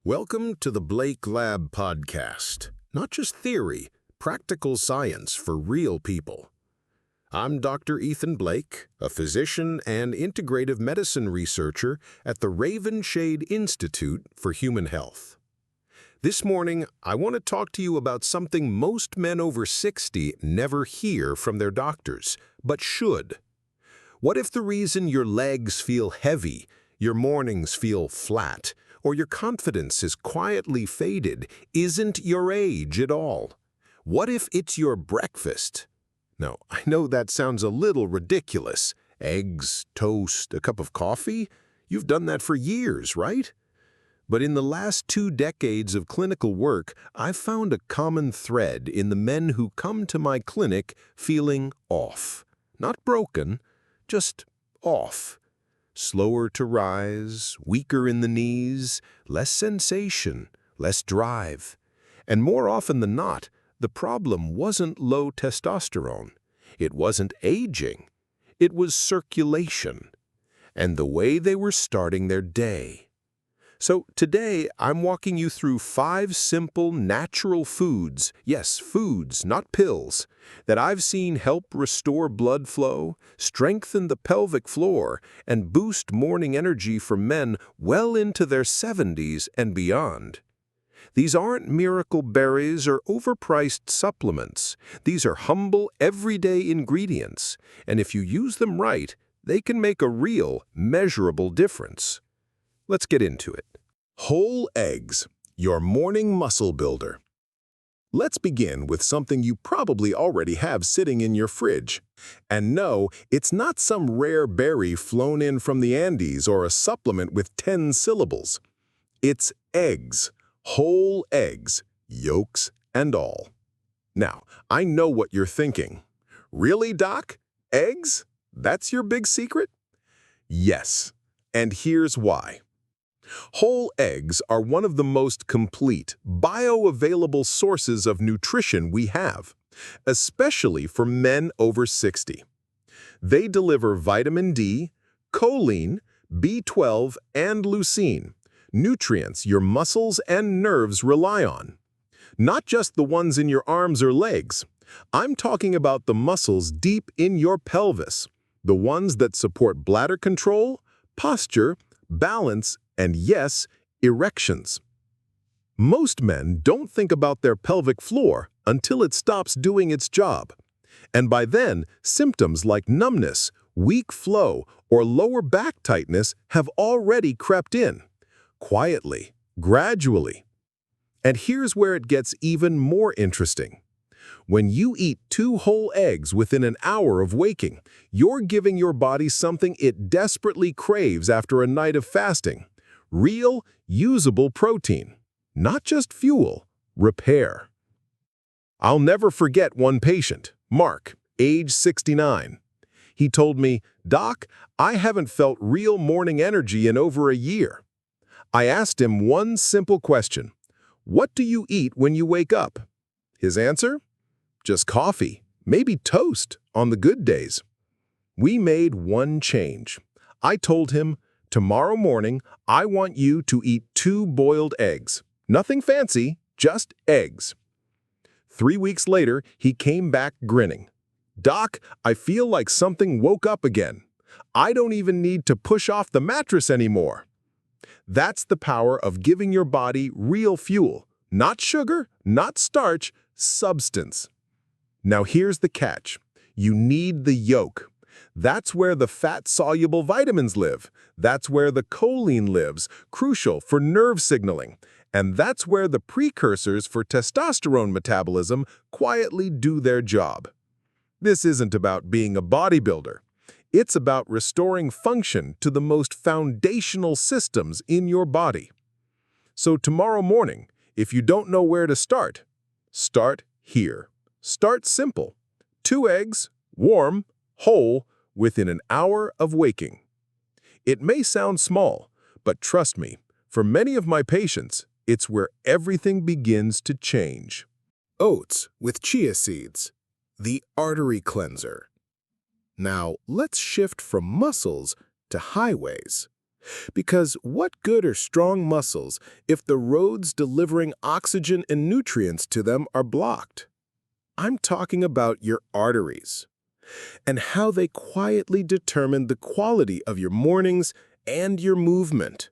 Welcome to the Blake Lab podcast. Not just theory, practical science for real people. I'm Dr. Ethan Blake, a physician and integrative medicine researcher at the Raven Shade Institute for Human Health. This morning, I want to talk to you about something most men over 60 never hear from their doctors, but should. What if the reason your legs feel heavy, your mornings feel flat, or your confidence is quietly faded isn't your age at all? What if it's your breakfast? Now, I know that sounds a little ridiculous. Eggs, toast, a cup of coffee? You've done that for years, right? But in the last 2 decades of clinical work, I've found a common thread in the men who come to my clinic feeling off. Not broken, just off. Slower to rise, weaker in the knees, less sensation, less drive. And more often than not, the problem wasn't low testosterone. It wasn't aging. It was circulation. And the way they were starting their day. So today, I'm walking you through 5 simple, natural foods, yes, foods, not pills, that I've seen help restore blood flow, strengthen the pelvic floor, and boost morning energy for men well into their 70s and beyond. These aren't miracle berries or overpriced supplements. These are humble, everyday ingredients, and if you use them right, they can make a real, measurable difference. Let's get into it. Whole eggs, your morning muscle builder. Let's begin with something you probably already have sitting in your fridge. And no, it's not some rare berry flown in from the Andes or a supplement with 10 syllables. It's eggs, whole eggs, yolks and all. Now, I know what you're thinking. Really, Doc? Eggs? That's your big secret? Yes, and here's why. Whole eggs are one of the most complete, bioavailable sources of nutrition we have, especially for men over 60. They deliver vitamin D, choline, B12, and leucine, nutrients your muscles and nerves rely on. Not just the ones in your arms or legs. I'm talking about the muscles deep in your pelvis, the ones that support bladder control, posture, balance, and yes, erections. Most men don't think about their pelvic floor until it stops doing its job. And by then, symptoms like numbness, weak flow, or lower back tightness have already crept in. Quietly, gradually. And here's where it gets even more interesting. When you eat 2 whole eggs within an hour of waking, you're giving your body something it desperately craves after a night of fasting. Real, usable protein. Not just fuel, repair. I'll never forget one patient, Mark, age 69. He told me, "Doc, I haven't felt real morning energy in over a year." I asked him one simple question. "What do you eat when you wake up?" His answer? Just coffee, maybe toast on the good days. We made one change. I told him, "Tomorrow morning, I want you to eat 2 boiled eggs. Nothing fancy, just eggs." 3 weeks later, he came back grinning. "Doc, I feel like something woke up again. I don't even need to push off the mattress anymore." That's the power of giving your body real fuel. Not sugar, not starch, substance. Now here's the catch. You need the yolk. That's where the fat-soluble vitamins live. That's where the choline lives, crucial for nerve signaling. And that's where the precursors for testosterone metabolism quietly do their job. This isn't about being a bodybuilder. It's about restoring function to the most foundational systems in your body. So tomorrow morning, if you don't know where to start here. Start simple. 2 eggs, warm, whole, within an hour of waking. It may sound small, but trust me, for many of my patients, it's where everything begins to change. Oats with chia seeds, the artery cleanser. Now, let's shift from muscles to highways. Because what good are strong muscles if the roads delivering oxygen and nutrients to them are blocked? I'm talking about your arteries and how they quietly determine the quality of your mornings and your movement.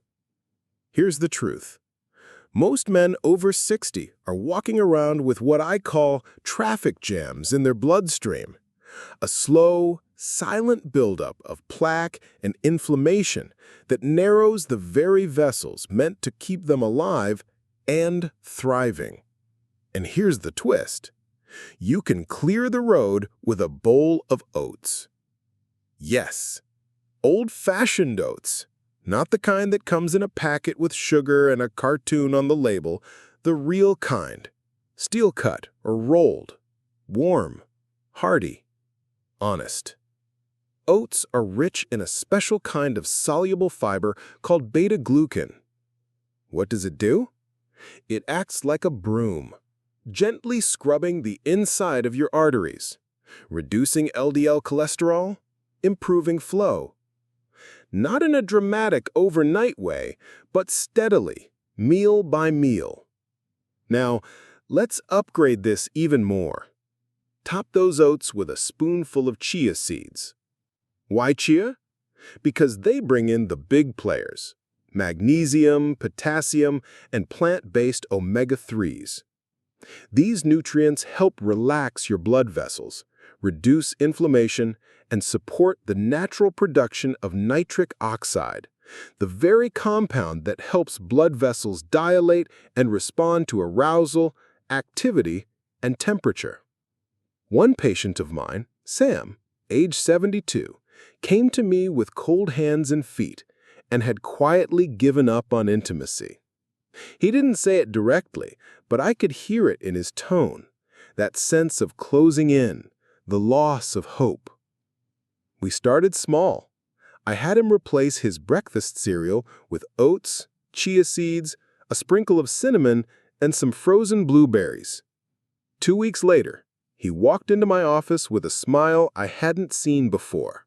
Here's the truth. Most men over 60 are walking around with what I call traffic jams in their bloodstream, a slow, silent buildup of plaque and inflammation that narrows the very vessels meant to keep them alive and thriving. And here's the twist. You can clear the road with a bowl of oats. Yes, old-fashioned oats. Not the kind that comes in a packet with sugar and a cartoon on the label, the real kind. Steel-cut or rolled. Warm. Hearty. Honest. Oats are rich in a special kind of soluble fiber called beta-glucan. What does it do? It acts like a broom, gently scrubbing the inside of your arteries, reducing LDL cholesterol, improving flow. Not in a dramatic overnight way, but steadily, meal by meal. Now, let's upgrade this even more. Top those oats with a spoonful of chia seeds. Why chia? Because they bring in the big players: magnesium, potassium, and plant-based omega-3s. These nutrients help relax your blood vessels, reduce inflammation, and support the natural production of nitric oxide, the very compound that helps blood vessels dilate and respond to arousal, activity, and temperature. One patient of mine, Sam, age 72, came to me with cold hands and feet and had quietly given up on intimacy. He didn't say it directly, but I could hear it in his tone, that sense of closing in, the loss of hope. We started small. I had him replace his breakfast cereal with oats, chia seeds, a sprinkle of cinnamon, and some frozen blueberries. 2 weeks later, he walked into my office with a smile I hadn't seen before.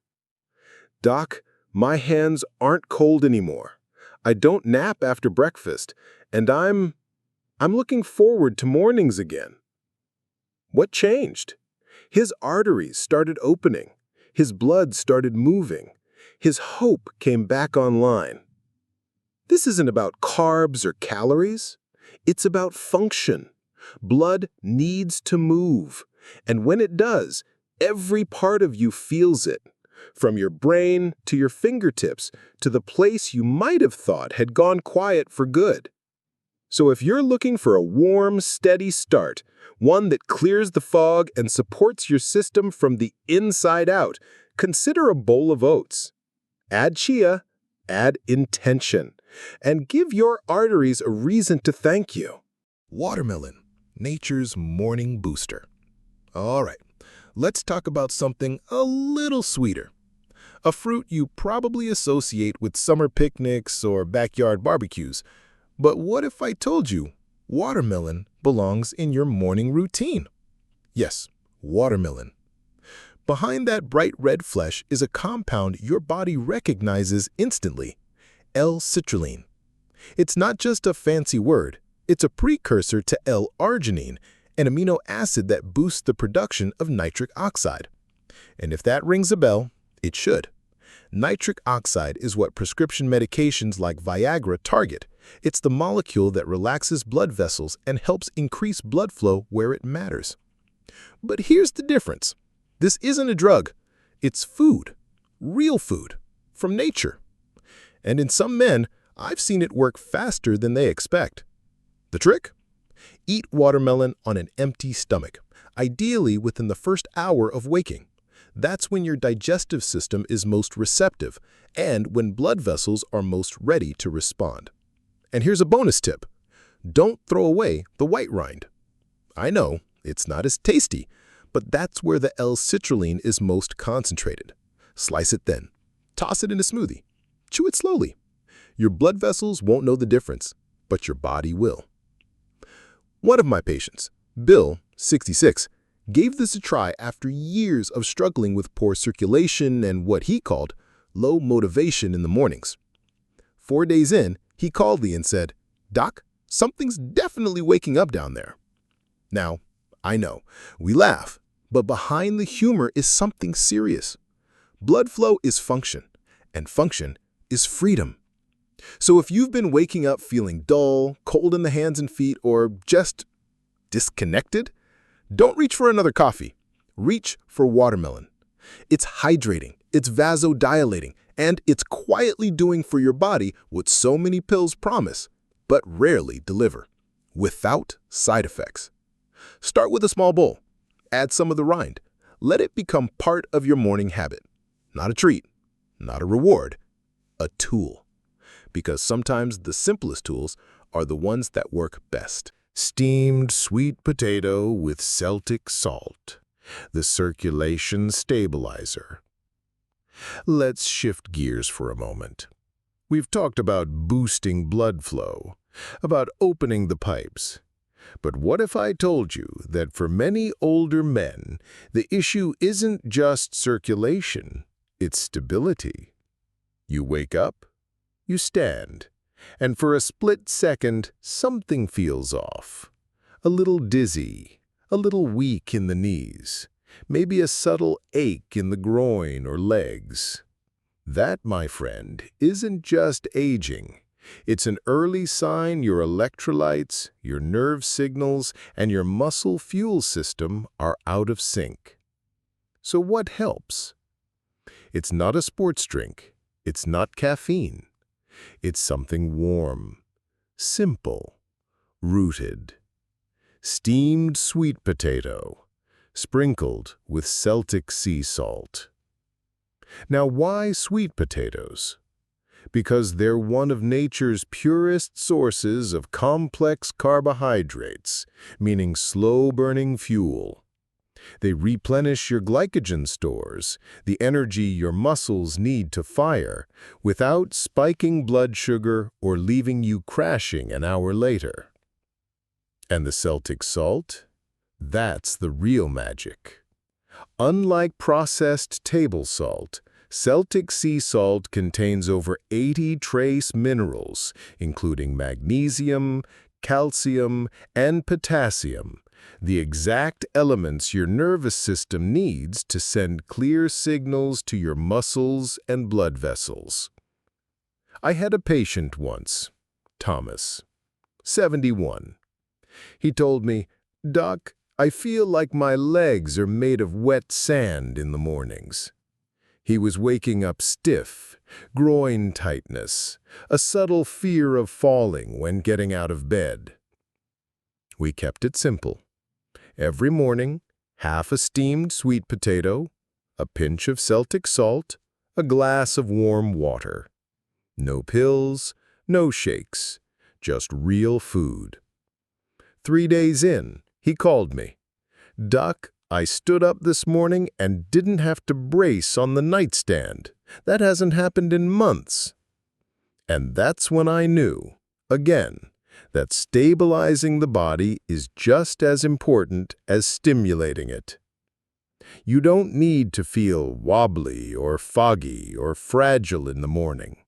"Doc, my hands aren't cold anymore. I don't nap after breakfast, and I'm looking forward to mornings again." What changed? His arteries started opening. His blood started moving. His hope came back online. This isn't about carbs or calories. It's about function. Blood needs to move. And when it does, every part of you feels it. From your brain to your fingertips to the place you might have thought had gone quiet for good. So if you're looking for a warm, steady start, one that clears the fog and supports your system from the inside out, consider a bowl of oats. Add chia, add intention, and give your arteries a reason to thank you. Watermelon, nature's morning booster. All right, let's talk about something a little sweeter. A fruit you probably associate with summer picnics or backyard barbecues. But what if I told you watermelon belongs in your morning routine? Yes, watermelon. Behind that bright red flesh is a compound your body recognizes instantly: L-citrulline. It's not just a fancy word. It's a precursor to L-arginine, an amino acid that boosts the production of nitric oxide. And if that rings a bell, it should. Nitric oxide is what prescription medications like Viagra target. It's the molecule that relaxes blood vessels and helps increase blood flow where it matters. But here's the difference. This isn't a drug. It's food. Real food. From nature. And in some men, I've seen it work faster than they expect. The trick? Eat watermelon on an empty stomach, ideally within the first hour of waking. That's when your digestive system is most receptive and when blood vessels are most ready to respond. And here's a bonus tip. Don't throw away the white rind. I know, it's not as tasty, but that's where the L-citrulline is most concentrated. Slice it thin. Toss it in a smoothie. Chew it slowly. Your blood vessels won't know the difference, but your body will. One of my patients, Bill, 66, gave this a try after years of struggling with poor circulation and what he called low motivation in the mornings. 4 days in, he called me and said, "Doc, something's definitely waking up down there." Now, I know, we laugh, but behind the humor is something serious. Blood flow is function, and function is freedom. So if you've been waking up feeling dull, cold in the hands and feet, or just disconnected, don't reach for another coffee. Reach for watermelon. It's hydrating, it's vasodilating, and it's quietly doing for your body what so many pills promise, but rarely deliver, without side effects. Start with a small bowl. Add some of the rind. Let it become part of your morning habit. Not a treat, not a reward, a tool. Because sometimes the simplest tools are the ones that work best. Steamed sweet potato with Celtic salt, the circulation stabilizer. Let's shift gears for a moment. We've talked about boosting blood flow, about opening the pipes. But what if I told you that for many older men, the issue isn't just circulation, it's stability? You wake up, you stand, and for a split second, something feels off. A little dizzy, a little weak in the knees, maybe a subtle ache in the groin or legs. That, my friend, isn't just aging. It's an early sign your electrolytes, your nerve signals, and your muscle fuel system are out of sync. So what helps? It's not a sports drink. It's not caffeine. It's something warm, simple, rooted. Steamed sweet potato, sprinkled with Celtic sea salt. Now, why sweet potatoes? Because they're one of nature's purest sources of complex carbohydrates, meaning slow-burning fuel. They replenish your glycogen stores, the energy your muscles need to fire, without spiking blood sugar or leaving you crashing an hour later. And the Celtic salt? That's the real magic. Unlike processed table salt, Celtic sea salt contains over 80 trace minerals, including magnesium, calcium, and potassium, the exact elements your nervous system needs to send clear signals to your muscles and blood vessels. I had a patient once, Thomas, 71. He told me, "Doc, I feel like my legs are made of wet sand in the mornings." He was waking up stiff, groin tightness, a subtle fear of falling when getting out of bed. We kept it simple. Every morning, half a steamed sweet potato, a pinch of Celtic salt, a glass of warm water. No pills, no shakes, just real food. 3 days in, he called me. "Doc, I stood up this morning and didn't have to brace on the nightstand. That hasn't happened in months." And that's when I knew, again, that stabilizing the body is just as important as stimulating it. You don't need to feel wobbly or foggy or fragile in the morning.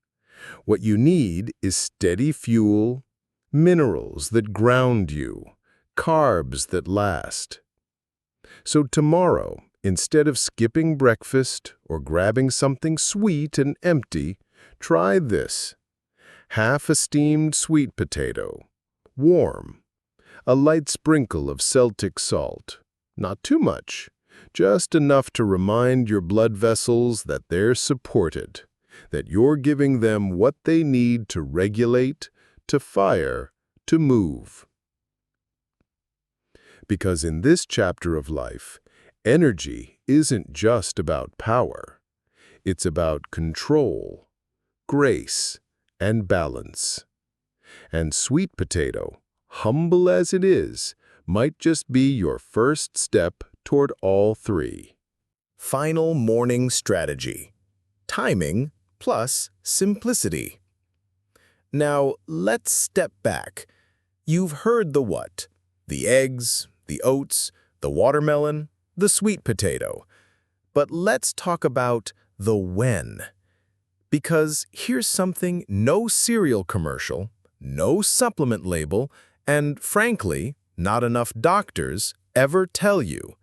What you need is steady fuel, minerals that ground you, carbs that last. So tomorrow, instead of skipping breakfast or grabbing something sweet and empty, try this. Half a steamed sweet potato, warm. A light sprinkle of Celtic salt. Not too much, just enough to remind your blood vessels that they're supported, that you're giving them what they need to regulate, to fire, to move. Because in this chapter of life, energy isn't just about power. It's about control, grace, and balance. And sweet potato, humble as it is, might just be your first step toward all three. Final morning strategy. Timing plus simplicity. Now, let's step back. You've heard the what? The eggs, the oats, the watermelon, the sweet potato. But let's talk about the when. Because here's something no cereal commercial, no supplement label, and frankly, not enough doctors ever tell you.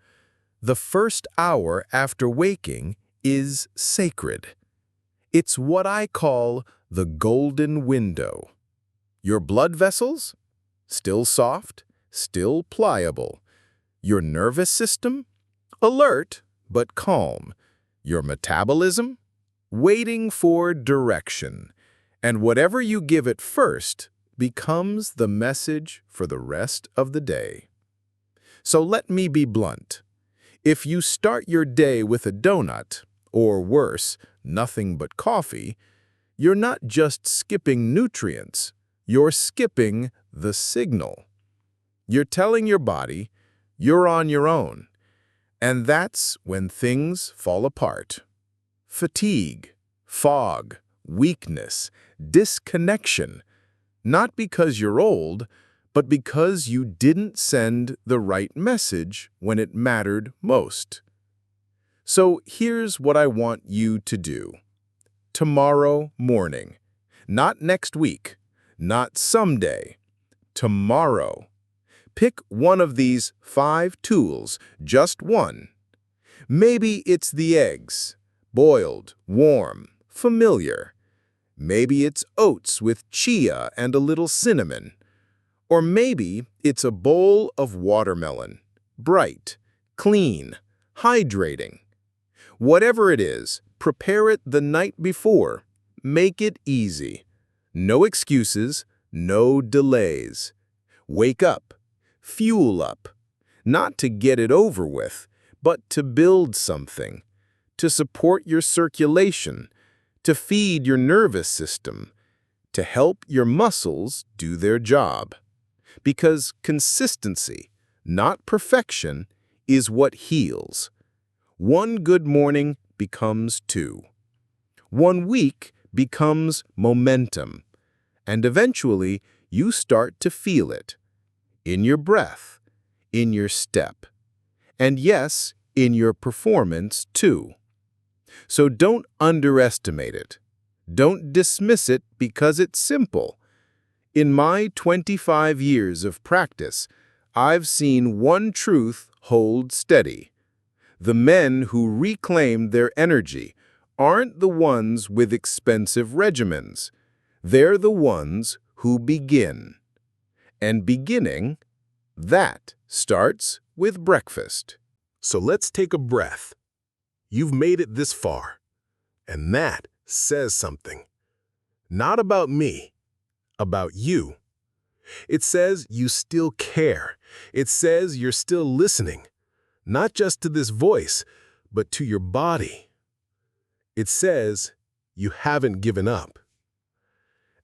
The first hour after waking is sacred. It's what I call the golden window. Your blood vessels? Still soft, still pliable. Your nervous system? Alert, but calm. Your metabolism? Waiting for direction. And whatever you give it first becomes the message for the rest of the day. So let me be blunt. If you start your day with a donut, or worse, nothing but coffee, you're not just skipping nutrients, you're skipping the signal. You're telling your body, you're on your own. And that's when things fall apart. Fatigue, fog, weakness, disconnection. Not because you're old, but because you didn't send the right message when it mattered most. So here's what I want you to do. Tomorrow morning. Not next week. Not someday. Tomorrow. Pick one of these 5 tools, just one. Maybe it's the eggs. Boiled, warm, familiar. Maybe it's oats with chia and a little cinnamon. Or maybe it's a bowl of watermelon. Bright, clean, hydrating. Whatever it is, prepare it the night before. Make it easy. No excuses, no delays. Wake up. Fuel up. Not to get it over with, but to build something. To support your circulation. To feed your nervous system. To help your muscles do their job. Because consistency, not perfection, is what heals. One good morning becomes 2. 1 week becomes momentum. And eventually, you start to feel it. In your breath, in your step. And yes, in your performance too. So don't underestimate it. Don't dismiss it because it's simple. In my 25 years of practice, I've seen one truth hold steady. The men who reclaim their energy aren't the ones with expensive regimens. They're the ones who begin. And beginning, that starts with breakfast. So let's take a breath. You've made it this far, and that says something. Not about me, about you. It says you still care. It says you're still listening, not just to this voice, but to your body. It says you haven't given up.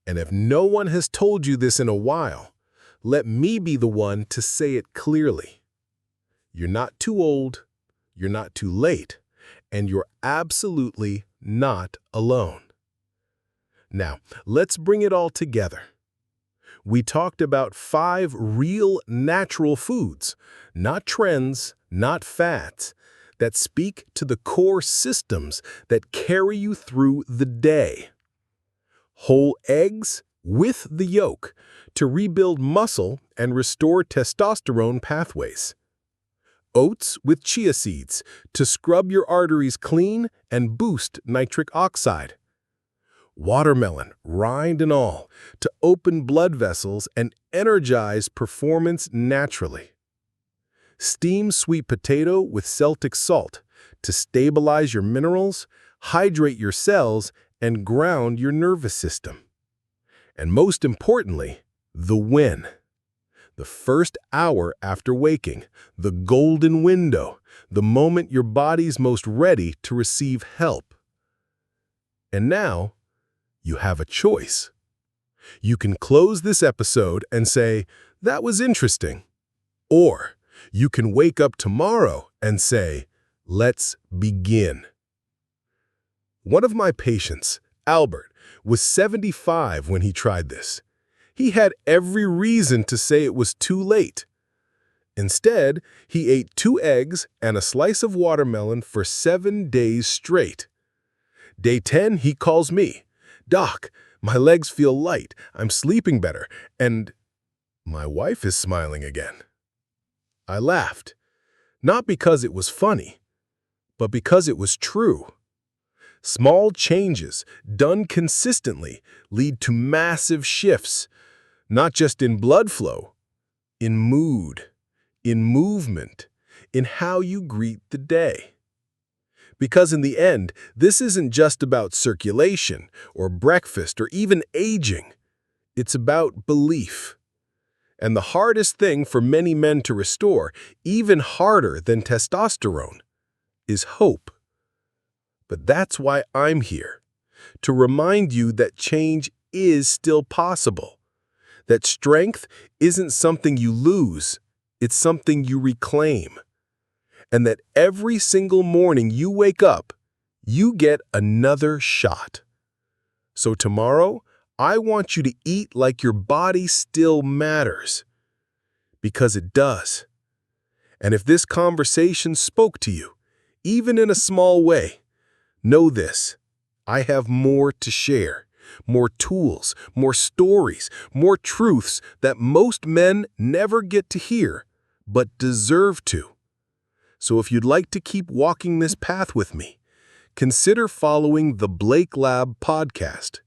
And if no one has told you this in a while, let me be the one to say it clearly. You're not too old, you're not too late, and you're absolutely not alone. Now, let's bring it all together. We talked about 5 real natural foods, not trends, not fads, that speak to the core systems that carry you through the day. Whole eggs with the yolk to rebuild muscle and restore testosterone pathways. Oats with chia seeds to scrub your arteries clean and boost nitric oxide. Watermelon, rind and all, to open blood vessels and energize performance naturally. Steamed sweet potato with Celtic salt to stabilize your minerals, hydrate your cells, and ground your nervous system. And most importantly, the win. The first hour after waking, the golden window, the moment your body's most ready to receive help. And now, you have a choice. You can close this episode and say, "That was interesting." Or you can wake up tomorrow and say, "Let's begin." One of my patients, Albert, was 75 when he tried this. He had every reason to say it was too late. Instead, he ate 2 eggs and a slice of watermelon for 7 days straight. Day 10, he calls me. Doc, my legs feel light, I'm sleeping better, and my wife is smiling again. I laughed, not because it was funny, but because it was true. Small changes, done consistently, lead to massive shifts, not just in blood flow, in mood, in movement, in how you greet the day. Because in the end, this isn't just about circulation or breakfast or even aging. It's about belief. And the hardest thing for many men to restore, even harder than testosterone, is hope. But that's why I'm here, to remind you that change is still possible, that strength isn't something you lose, it's something you reclaim, and that every single morning you wake up, you get another shot. So tomorrow, I want you to eat like your body still matters, because it does. And if this conversation spoke to you, even in a small way, know this: I have more to share, more tools, more stories, more truths that most men never get to hear, but deserve to. So if you'd like to keep walking this path with me, consider following the Blake Lab podcast.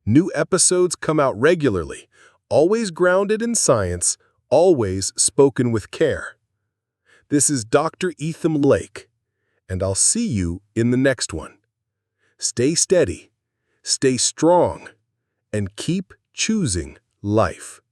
New episodes come out regularly, always grounded in science, always spoken with care. This is Dr. Ethan Blake, and I'll see you in the next one. Stay steady, stay strong, and keep choosing life.